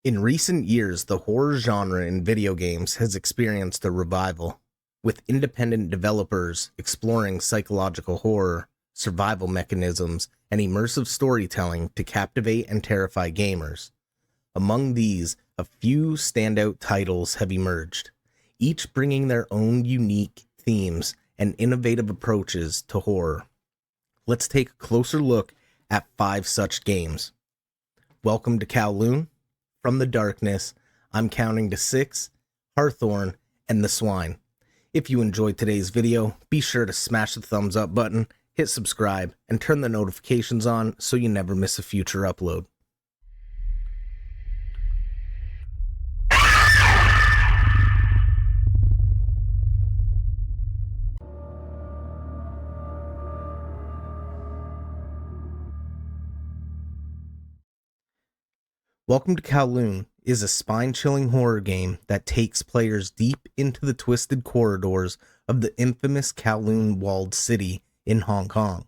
In recent years, the horror genre in video games has experienced a revival, with independent developers exploring psychological horror, survival mechanisms, and immersive storytelling to captivate and terrify gamers. Among these, a few standout titles have emerged, each bringing their own unique themes and innovative approaches to horror. Let's take a closer look at 5 such games. Welcome to Kowloon. From the darkness, I'm counting to 6, Harthorn, and the Swine. If you enjoyed today's video, be sure to smash the thumbs up button, hit subscribe, and turn the notifications on so you never miss a future upload. Welcome to Kowloon is a spine-chilling horror game that takes players deep into the twisted corridors of the infamous Kowloon walled city in Hong Kong.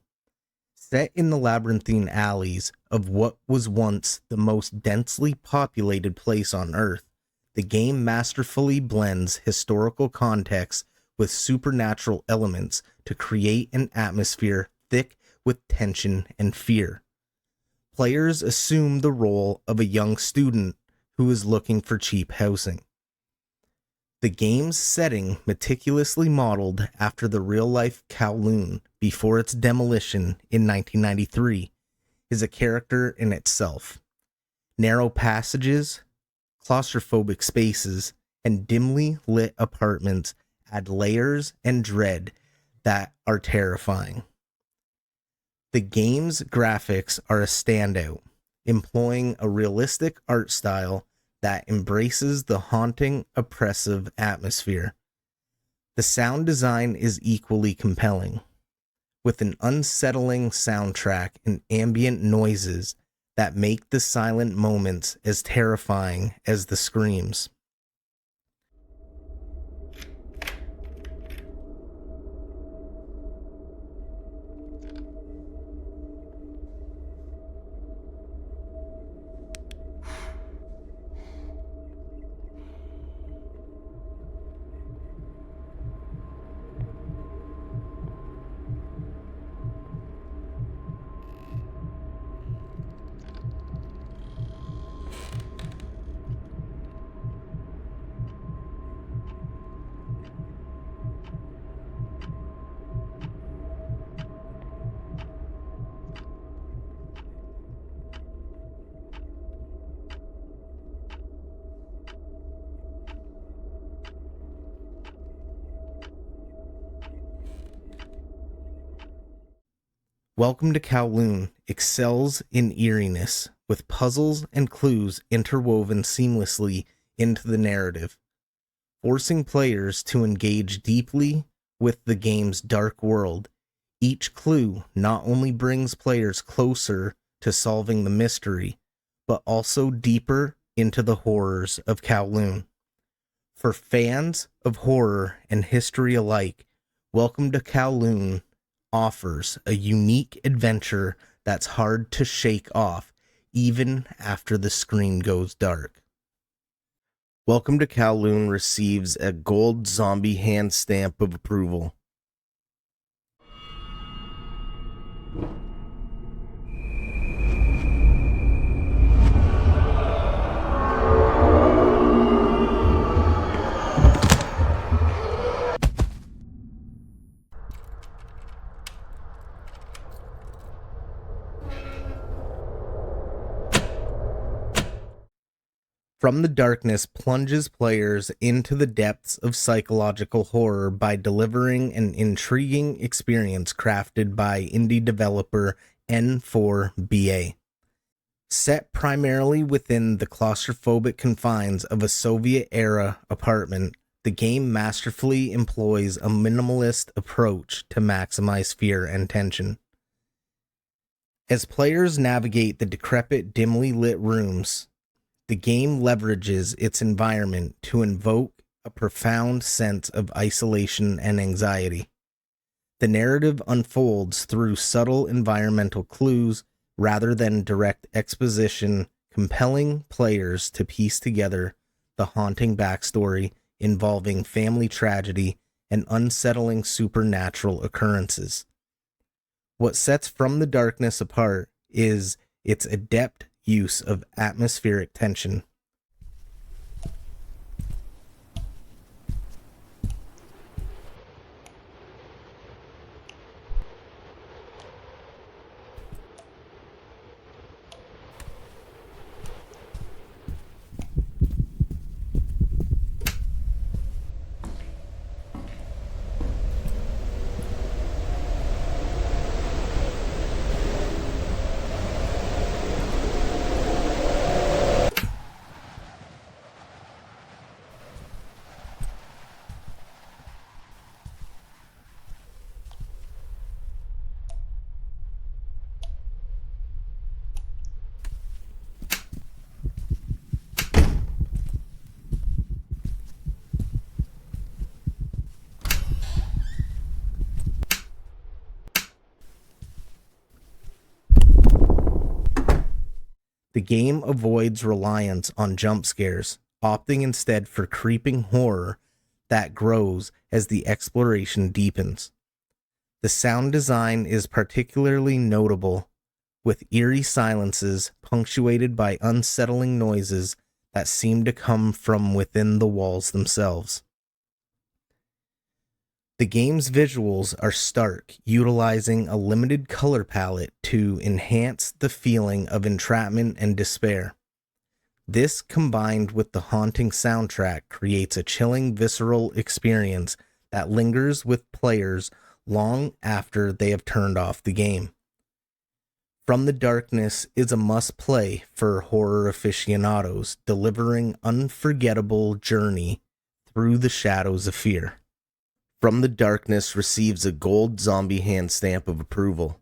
Set in the labyrinthine alleys of what was once the most densely populated place on Earth, the game masterfully blends historical context with supernatural elements to create an atmosphere thick with tension and fear. Players assume the role of a young student who is looking for cheap housing. The game's setting, meticulously modeled after the real-life Kowloon before its demolition in 1993, is a character in itself. Narrow passages, claustrophobic spaces, and dimly lit apartments add layers and dread that are terrifying. The game's graphics are a standout, employing a realistic art style that embraces the haunting, oppressive atmosphere. The sound design is equally compelling, with an unsettling soundtrack and ambient noises that make the silent moments as terrifying as the screams. Welcome to Kowloon excels in eeriness, with puzzles and clues interwoven seamlessly into the narrative, forcing players to engage deeply with the game's dark world. Each clue not only brings players closer to solving the mystery, but also deeper into the horrors of Kowloon. For fans of horror and history alike, Welcome to Kowloon offers a unique adventure that's hard to shake off even after the screen goes dark. Welcome to Kowloon receives a gold zombie hand stamp of approval. From the Darkness plunges players into the depths of psychological horror by delivering an intriguing experience crafted by indie developer N4BA. Set primarily within the claustrophobic confines of a Soviet-era apartment, the game masterfully employs a minimalist approach to maximize fear and tension. As players navigate the decrepit, dimly lit rooms, the game leverages its environment to invoke a profound sense of isolation and anxiety. The narrative unfolds through subtle environmental clues rather than direct exposition, compelling players to piece together the haunting backstory involving family tragedy and unsettling supernatural occurrences. What sets From the Darkness apart is its adept use of atmospheric tension. The game avoids reliance on jump scares, opting instead for creeping horror that grows as the exploration deepens. The sound design is particularly notable, with eerie silences punctuated by unsettling noises that seem to come from within the walls themselves. The game's visuals are stark, utilizing a limited color palette to enhance the feeling of entrapment and despair. This, combined with the haunting soundtrack, creates a chilling, visceral experience that lingers with players long after they have turned off the game. From the Darkness is a must-play for horror aficionados, delivering unforgettable journey through the shadows of fear. From the Darkness receives a gold zombie hand stamp of approval.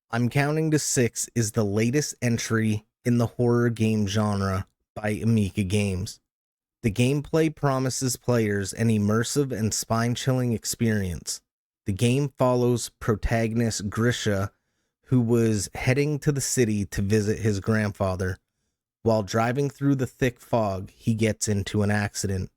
I'm Counting to 6 is the latest entry in the horror game genre by Amica Games. The gameplay promises players an immersive and spine-chilling experience. The game follows protagonist Grisha, who was heading to the city to visit his grandfather. While driving through the thick fog, he gets into an accident.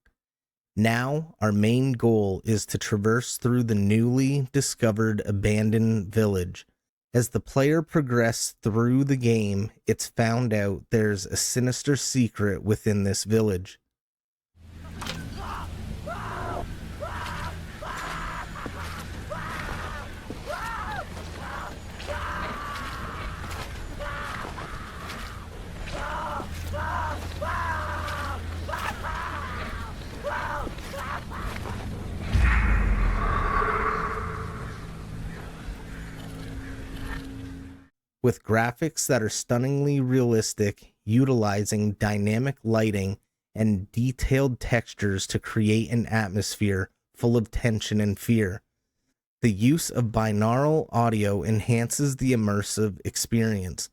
Now, our main goal is to traverse through the newly discovered abandoned village. As the player progresses through the game, it's found out there's a sinister secret within this village. With graphics that are stunningly realistic, utilizing dynamic lighting and detailed textures to create an atmosphere full of tension and fear. The use of binaural audio enhances the immersive experience,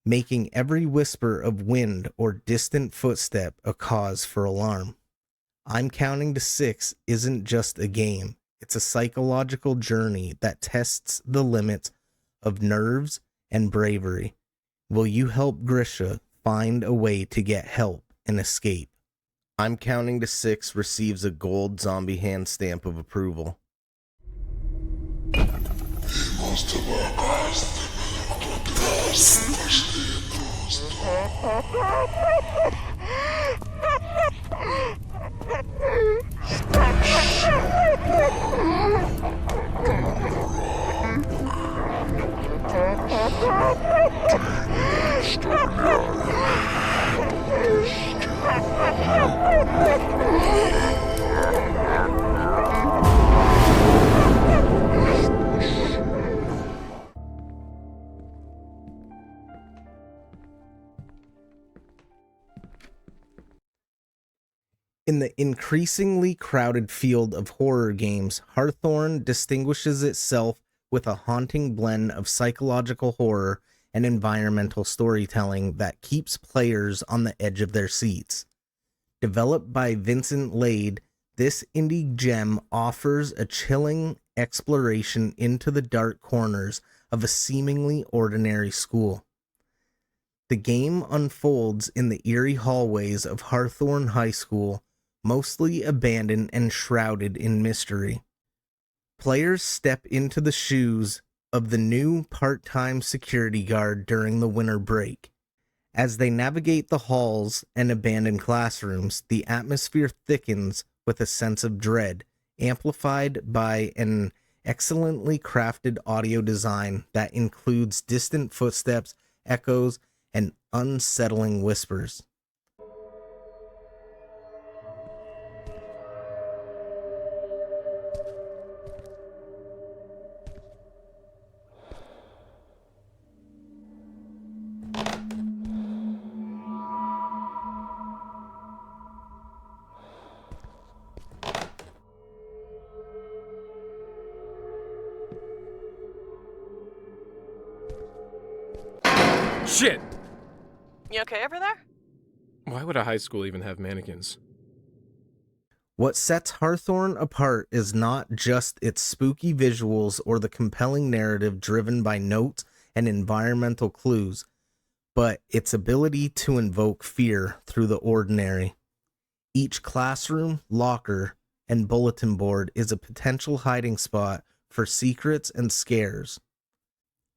making every whisper of wind or distant footstep a cause for alarm. I'm Counting to 6 isn't just a game, it's a psychological journey that tests the limits of nerves and bravery. Will you help Grisha find a way to get help and escape? I'm Counting to 6 receives a gold zombie hand stamp of approval. In the increasingly crowded field of horror games, Harthorn distinguishes itself with a haunting blend of psychological horror and environmental storytelling that keeps players on the edge of their seats. Developed by Vincent Lade, this indie gem offers a chilling exploration into the dark corners of a seemingly ordinary school. The game unfolds in the eerie hallways of Harthorn High School, mostly abandoned and shrouded in mystery. Players step into the shoes of the new part-time security guard during the winter break. As they navigate the halls and abandoned classrooms, the atmosphere thickens with a sense of dread, amplified by an excellently crafted audio design that includes distant footsteps, echoes, and unsettling whispers. Shit! You okay over there? Why would a high school even have mannequins? What sets Harthorn apart is not just its spooky visuals or the compelling narrative driven by notes and environmental clues, but its ability to invoke fear through the ordinary. Each classroom, locker, and bulletin board is a potential hiding spot for secrets and scares.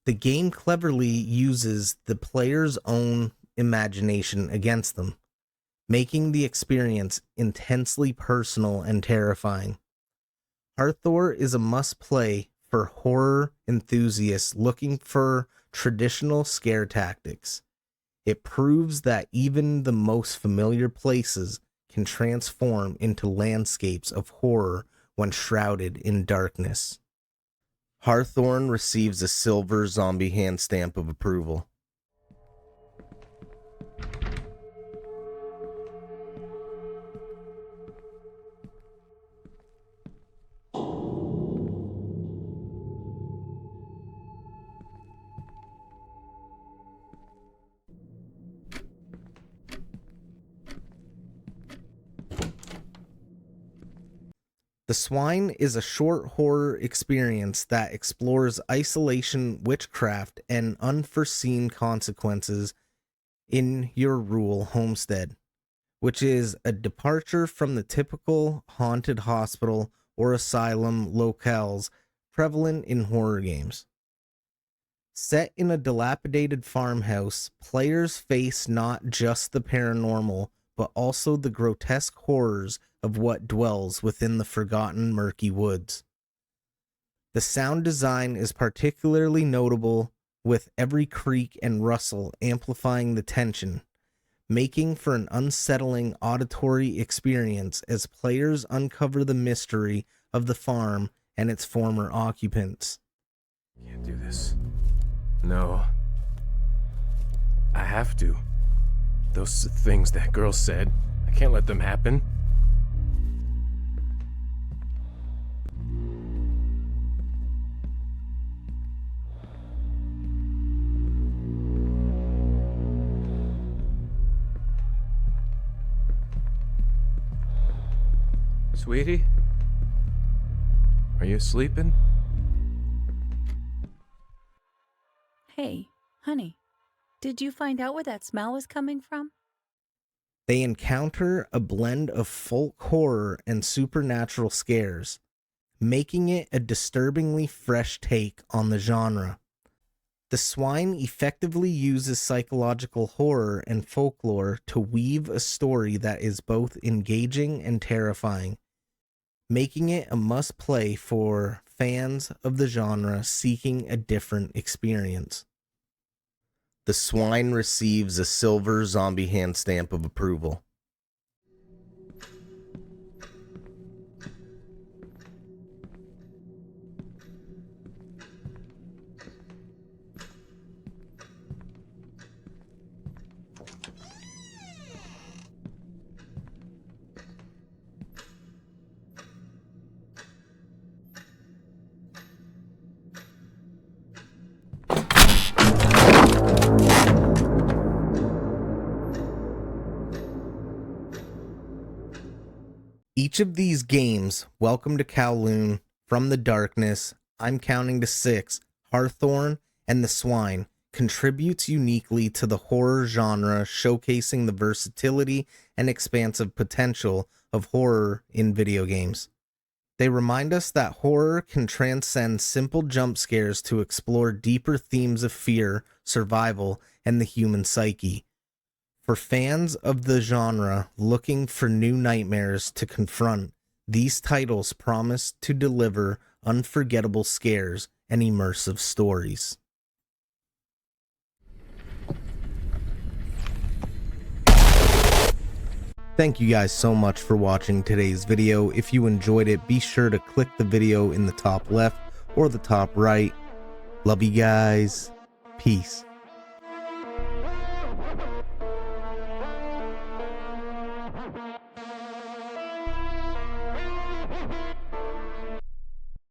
The game cleverly uses the player's own imagination against them, making the experience intensely personal and terrifying. Harthorn is a must-play for horror enthusiasts looking for traditional scare tactics. It proves that even the most familiar places can transform into landscapes of horror when shrouded in darkness. Harthorn receives a silver zombie hand stamp of approval. The Swine is a short horror experience that explores isolation, witchcraft, and unforeseen consequences in your rural homestead, which is a departure from the typical haunted hospital or asylum locales prevalent in horror games. Set in a dilapidated farmhouse, players face not just the paranormal, but also the grotesque horrors of what dwells within the forgotten murky woods. The sound design is particularly notable, with every creak and rustle amplifying the tension, making for an unsettling auditory experience as players uncover the mystery of the farm and its former occupants. Can't do this. No. I have to. Those things that girl said, I can't let them happen. Sweetie? Are you sleeping? Hey, honey, did you find out where that smell was coming from? They encounter a blend of folk horror and supernatural scares, making it a disturbingly fresh take on the genre. The Swine effectively uses psychological horror and folklore to weave a story that is both engaging and terrifying, making it a must-play for fans of the genre seeking a different experience. The Swine receives a silver zombie hand stamp of approval. Each of these games, Welcome to Kowloon, From the Darkness, I'm Counting to 6, Harthorn, and The Swine, contributes uniquely to the horror genre, showcasing the versatility and expansive potential of horror in video games. They remind us that horror can transcend simple jump scares to explore deeper themes of fear, survival, and the human psyche. For fans of the genre looking for new nightmares to confront, these titles promise to deliver unforgettable scares and immersive stories. Thank you guys so much for watching today's video. If you enjoyed it, be sure to click the video in the top left or the top right. Love you guys. Peace.